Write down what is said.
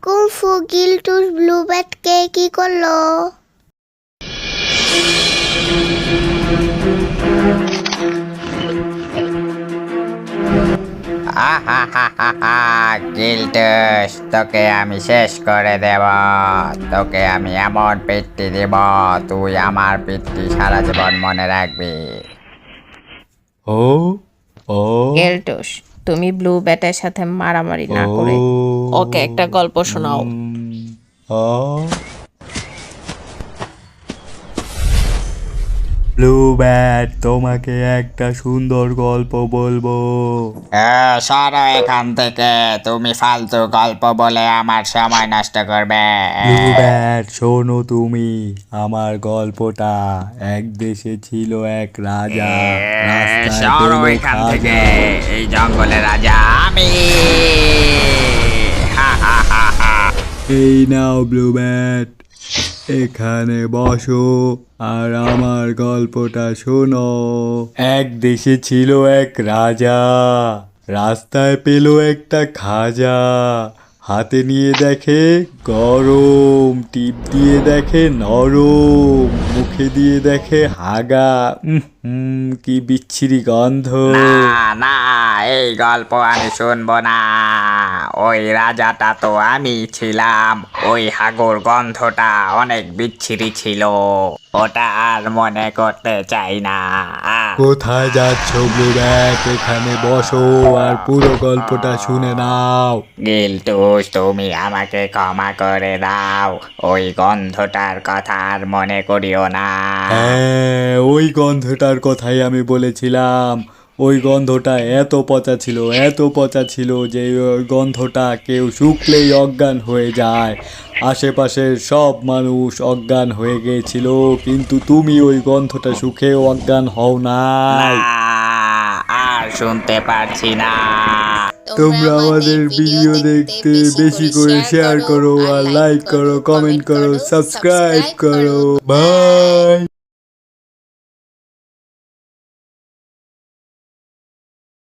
Kung fu গিল্টুস blue ব্যাটকে কি করলো? গিল্টুস, তোকে আমি শেষ করে দেব। তোকে আমি এমন পিট্টি দেব, তুই আমার পিট্টি সারা জীবন মনে রাখবি। ও ও গেলটুস, তুমি ব্লু ব্যাটের সাথে মারামারি না করে ওকে একটা গল্প শোনাও। ও ব্লু ব্যাট, তোমাকে একটা সুন্দর গল্প বলবো। সরো এখান থেকে, তুমি ফালতু গল্প বলে আমার সময় নষ্ট করবে। ব্লু ব্যাট, শোনো তুমি আমার গল্পটা। এক দেশে ছিল এক রাজা, রাস্তায় সরো পেল এখান খাজা। থেকে, এই জঙ্গলে রাজা আমি। হা হা হা হা। এই নাও ব্লু ব্যাট, এখানে বসো আর আমার গল্পটা শোনো। এক দেশে ছিল এক রাজা, রাস্তায় পেল একটা খাজা। হাতে নিয়ে দেখে গরম, টিপ দিয়ে দেখে নরম, মুখে দিয়ে দেখে হাগা। কি বিচ্ছিরি গন্ধ। না না, এই গল্প আমি শুনবো না। ওই রাজাটা তো আমি ছিলাম। ওই হাগুর গন্ধটা অনেক বিচ্ছিরি ছিল, ওটা আর মনে করতে চাই না। কোথায় যাচ্ছ ব্লু ব্যাট? এখানে বসো আর পুরো গল্পটা শুনে নাও। গিল্টুস, তুমি আমাকে ক্ষমা করে দাও। ওই গন্ধটার কথা আর মনে করিও না। হ্যাঁ, ওই গন্ধটার কথাই আমি বলেছিলাম। ওই গন্ধটা এত পচা ছিল, এত পচা ছিল যে ওই গন্ধটা কেউ শুকলেই অজ্ঞান হয়ে যায়। আশেপাশের সব মানুষ অজ্ঞান হয়ে গিয়েছিল, কিন্তু তুমি ওই গন্ধটা শুকেও অজ্ঞান হও নাই। না, আর শুনতে পারছি না। তোমরা আমাদের ভিডিও দেখতে বেশি করে শেয়ার করো আর লাইক করো, কমেন্ট করো, সাবস্ক্রাইব করো। বাই।